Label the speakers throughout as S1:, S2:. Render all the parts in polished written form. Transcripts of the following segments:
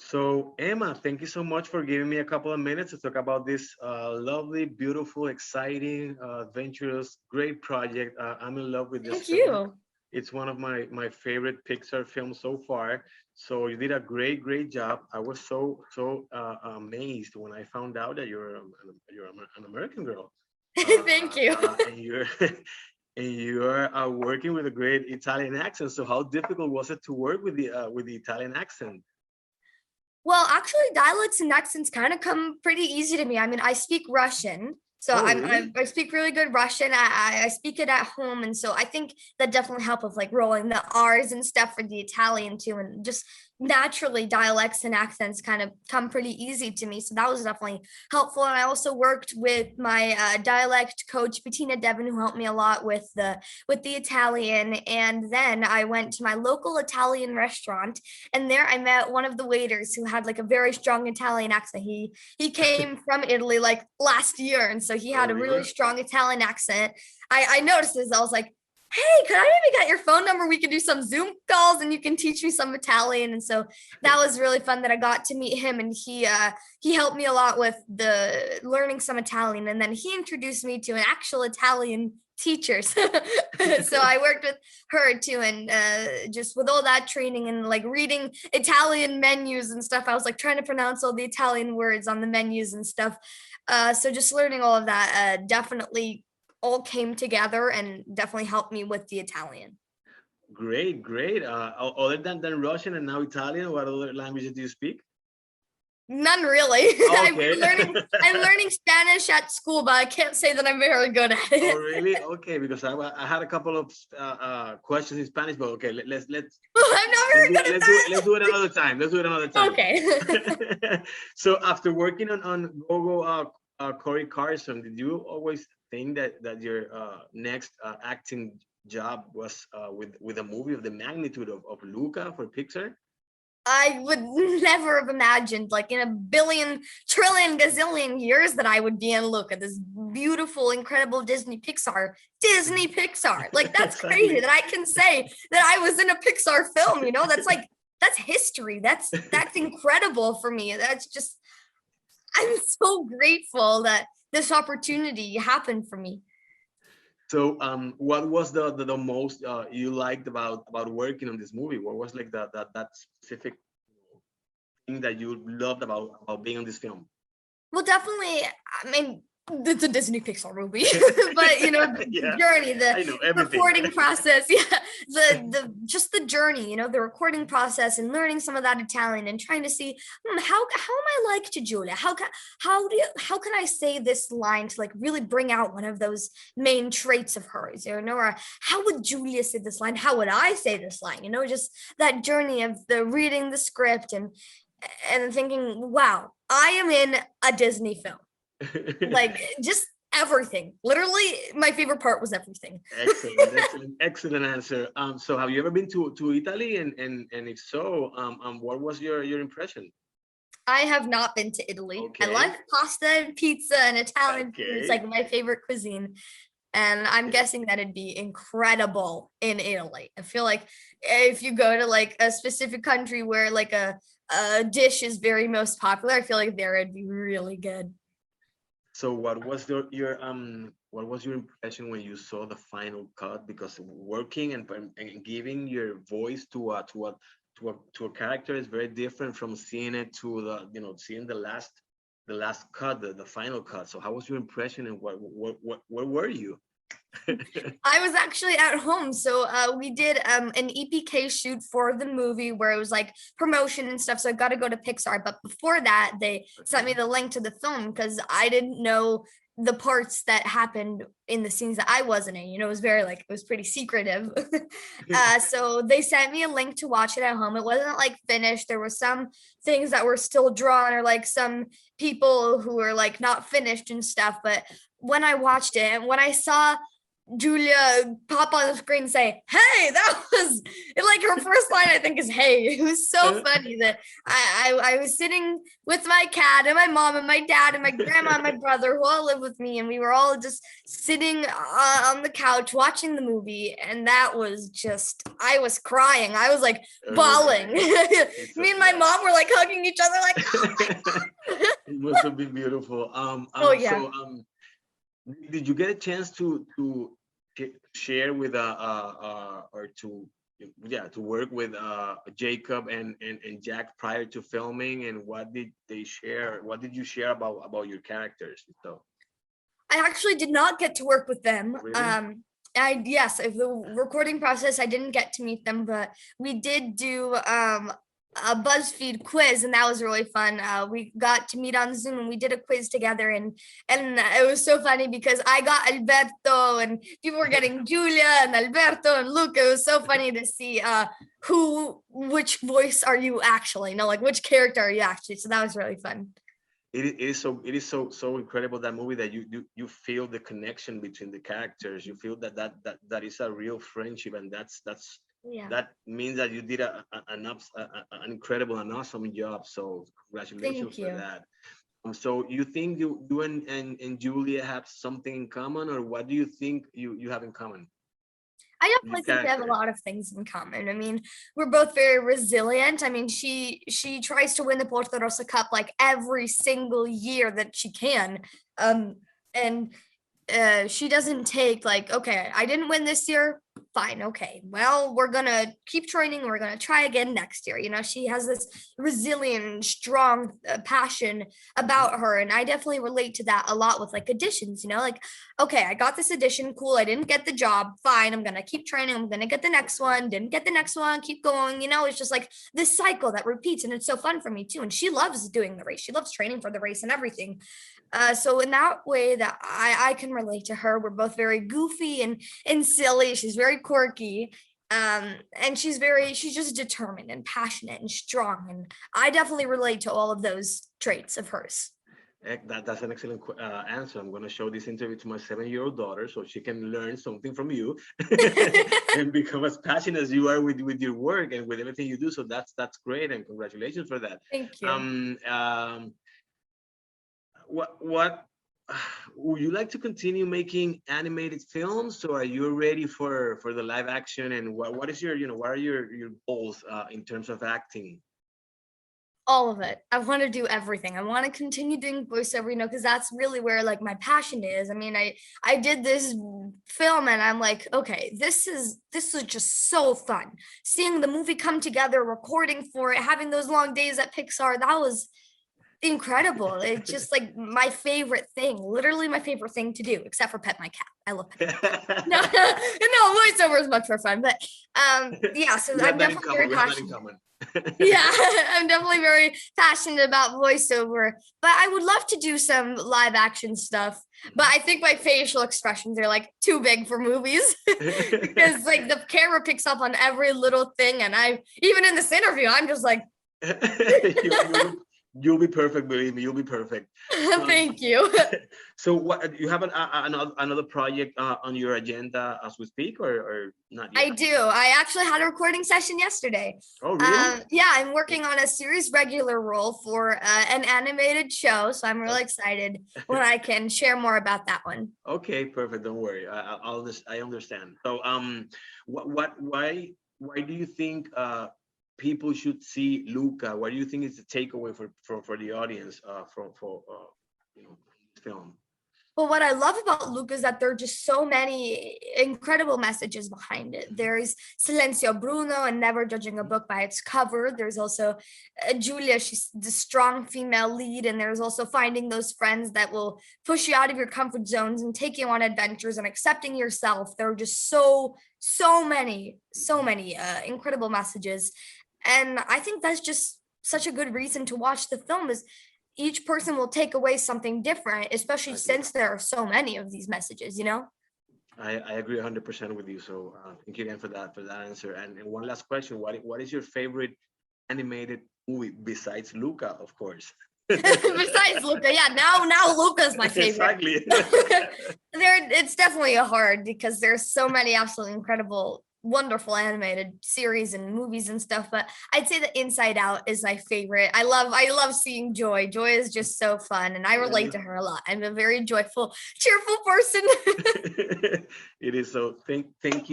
S1: So, Emma, thank you so much for giving me a couple of minutes to talk about this lovely, beautiful, exciting, adventurous, great project. I'm in love with this
S2: Thank
S1: film.
S2: you.
S1: It's one of my favorite Pixar films so far. So you did a great job. I was so amazed when I found out that you're an American girl,
S2: Thank you.
S1: and you're and you're working with a great Italian accent. So how difficult was it to work with the Italian accent?
S2: Well, actually, dialects and accents kind of come pretty easy to me. I mean, I speak Russian, so
S1: Oh, really?
S2: I speak really good Russian. I speak it at home, and so I think that definitely help with like rolling the R's and stuff for the Italian too, and just naturally dialects and accents kind of come pretty easy to me. So that was definitely helpful. And I also worked with my dialect coach Bettina Devon, who helped me a lot with the Italian. And then I went to my local Italian restaurant, and there I met one of the waiters who had like a very strong Italian accent. He came from Italy like last year, and so he
S1: Oh,
S2: had a really
S1: really?
S2: strong Italian accent. I noticed this. I was like, hey, could I maybe get your phone number? We could do some Zoom calls and you can teach me some Italian. And so that was really fun that I got to meet him, and he helped me a lot with the learning some Italian. And then he introduced me to an actual Italian teacher. So I worked with her too, and just with all that training and like reading Italian menus and stuff, I was like trying to pronounce all the Italian words on the menus and stuff. So just learning all of that definitely all came together and definitely helped me with the Italian.
S1: Great. Other than Russian and now Italian, what other languages do you speak?
S2: None really.
S1: Okay.
S2: I'm learning Spanish at school, but I can't say that I'm very good at
S1: Oh,
S2: it.
S1: really? Okay, because I had a couple of questions in Spanish, but okay,
S2: I'm not very good at
S1: let's do it another time. Let's do it another
S2: that.
S1: time.
S2: Okay.
S1: So after working on Gogo Corey Carson, did you always think that your next acting job was with a movie of the magnitude of Luca for Pixar?
S2: I would never have imagined, like in a billion, trillion, gazillion years, that I would be in Luca, this beautiful, incredible Disney Pixar. Like that's crazy
S1: Exactly.
S2: that I can say that I was in a Pixar film. You know, that's like that's history. That's incredible for me. That's just I'm so grateful that this opportunity happened for me.
S1: So, what was the most you liked about working on this movie? What was like that specific thing that you loved about being on this film?
S2: Well, definitely. I mean, it's a Disney Pixar movie, but you know, the
S1: Yeah,
S2: journey, the
S1: I know everything.
S2: recording process, yeah, the just the journey, you know, the recording process and learning some of that Italian and trying to see how am I like to Julia? How can I say this line to like really bring out one of those main traits of hers, you know, or how would Julia say this line? How would I say this line? You know, just that journey of the reading the script and thinking, wow, I am in a Disney film. Like just everything. Literally, my favorite part was everything.
S1: Excellent answer. So have you ever been to Italy, and if so, what was your impression?
S2: I have not been to Italy. I
S1: Okay,
S2: like pasta and pizza and Italian food. It's
S1: okay.
S2: like my favorite cuisine. And I'm guessing that it'd be incredible in Italy. I feel like if you go to like a specific country where like a dish is very most popular, I feel like there it'd be really good.
S1: So what was your impression when you saw the final cut? Because working and giving your voice to a character is very different from seeing it to seeing the last cut, the final cut. So how was your impression, and what where were you?
S2: I was actually at home. So we did an EPK shoot for the movie where it was like promotion and stuff. So I got to go to Pixar. But before that, they sent me
S1: Okay.
S2: the link to the film because I didn't know the parts that happened in the scenes that I wasn't in. You know, it was very like, it was pretty secretive. So they sent me a link to watch it at home. It wasn't like finished. There were some things that were still drawn or like some people who were like not finished and stuff. But when I watched it and when I saw Julia pop on the screen and say, "Hey," that was like her first line. I think is "Hey." It was so funny that I was sitting with my cat and my mom and my dad and my grandma and my brother who all live with me, and we were all just sitting on the couch watching the movie, and that was just I was crying. I was like bawling. Me and my
S1: Yeah.
S2: mom were like hugging each other, like, "Oh my god!"
S1: It must have been beautiful.
S2: Oh yeah.
S1: Did you get a chance to share with or to yeah to work with Jacob and Jack prior to filming, and what did they share? What did you share about your characters? So
S2: I actually did not get to work with them.
S1: really,
S2: I yes, if the recording process, I didn't get to meet them, but we did do a BuzzFeed quiz, and that was really fun. We got to meet on Zoom, and we did a quiz together, and it was so funny because I got Alberto, and people were getting Julia and Alberto and Luca. It was so funny to see which voice are you actually? No, like which character are you actually? So that was really fun.
S1: it is so incredible, that movie, that you feel the connection between the characters. You feel that is a real friendship, and
S2: Yeah,
S1: that means that you did an incredible and awesome job. So congratulations
S2: thank
S1: for
S2: you.
S1: that. So you think you and Julia have something in common, or what do you think you have in common?
S2: I
S1: Your
S2: definitely think we have a
S1: character.
S2: lot of things in common. I mean, we're both very resilient. I mean, she tries to win the Puerto Cup like every single year that she can. And she doesn't take like, okay, I didn't win this year. Fine, okay. Well, we're gonna keep training. We're gonna try again next year. You know, she has this resilient, strong passion
S1: Mhm.
S2: about her, and I definitely relate to that a lot with like auditions. You know, like, okay, I got this audition, cool. I didn't get the job, fine. I'm gonna keep training. I'm gonna get the next one. Didn't get the next one. Keep going. You know, it's just like this cycle that repeats, and it's so fun for me too. And she loves doing the race. She loves training for the race and everything. So in that way that I can relate to her, we're both very goofy and silly. She's very quirky. And she's just determined and passionate and strong. And I definitely relate to all of those traits of hers.
S1: That's an excellent answer. I'm going to show this interview to my 7-year-old daughter so she can learn something from you and become as passionate as you are with your work and with everything you do. So that's great, and congratulations for that.
S2: Thank you.
S1: What would you like to continue making animated films, or are you ready for the live action? And what is your what are your goals in terms of acting?
S2: All of it. I want to do everything. I want to continue doing voiceover, because that's really where like my passion is. I mean, I did this film and I'm like, okay, this is just so fun. Seeing the movie come together, recording for it, having those long days at Pixar, that was incredible. It's just like my favorite thing, literally my favorite thing to do, except for pet my cat. I love petting my cat. No, no, voiceover is much more fun. But yeah, so
S1: We have
S2: I'm
S1: that in
S2: definitely
S1: common.
S2: very
S1: We have that in
S2: passionate.
S1: common.
S2: Yeah, I'm definitely very passionate about voiceover, but I would love to do some live action stuff. But I think my facial expressions are like too big for movies because like the camera picks up on every little thing, and I even in this interview, I'm just like,
S1: You'll be perfect, believe me, you'll be perfect. Um,
S2: thank you.
S1: so what you have another project on your agenda as we speak, or not
S2: I
S1: yet?
S2: do. I actually had a recording session yesterday.
S1: Oh, really?
S2: Yeah, I'm working on a series regular role for an animated show, so I'm really excited when I can share more about that one.
S1: Okay, perfect. Don't worry. I understand. So, why do you think people should see Luca? What do you think is the takeaway for the audience for this film?
S2: But what I love about Luca is that there are just so many incredible messages behind it.
S1: Mhm,
S2: There's Silencio Bruno and never judging a
S1: mhm,
S2: book by its cover. There's also Julia, she's the strong female lead. And there's also finding those friends that will push you out of your comfort zones and take you on adventures and accepting yourself. There are just so
S1: mhm.
S2: many incredible messages. And I think that's just such a good reason to watch the film is each person will take away something different, especially
S1: I agree.
S2: since there are so many of these messages, you know?
S1: I agree 100% with you. So thank you again for that answer. And one last question: what is your favorite animated movie besides Luca, of course?
S2: Besides Luca, yeah. Now Luca's my favorite.
S1: Exactly.
S2: It's definitely a hard because there's so many absolutely incredible, wonderful animated series and movies and stuff. But I'd say that Inside Out is my favorite. I love seeing Joy. Joy is just so fun, and I relate to her a lot. I'm a very joyful, cheerful person.
S1: It is. So thank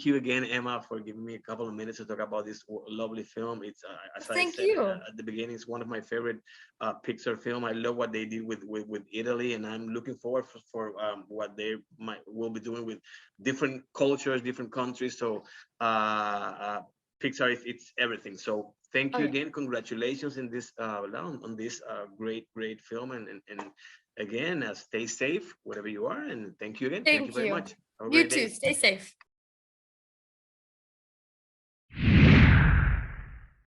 S1: you again, Emma, for giving me a couple of minutes to talk about this lovely film. It's as I
S2: Thank
S1: said
S2: you.
S1: at the beginning, it's one of my favorite Pixar film. I love what they did with Italy, and I'm looking forward for what they will be doing with different cultures, different countries. So Pixar, it's everything. So thank
S2: Oh
S1: you
S2: yeah.
S1: again. Congratulations in this on this great film, and again, stay safe wherever you are, and thank you again. Thank you
S2: Thank
S1: very
S2: you.
S1: much. Have a
S2: You
S1: great
S2: too.
S1: day.
S2: Stay safe.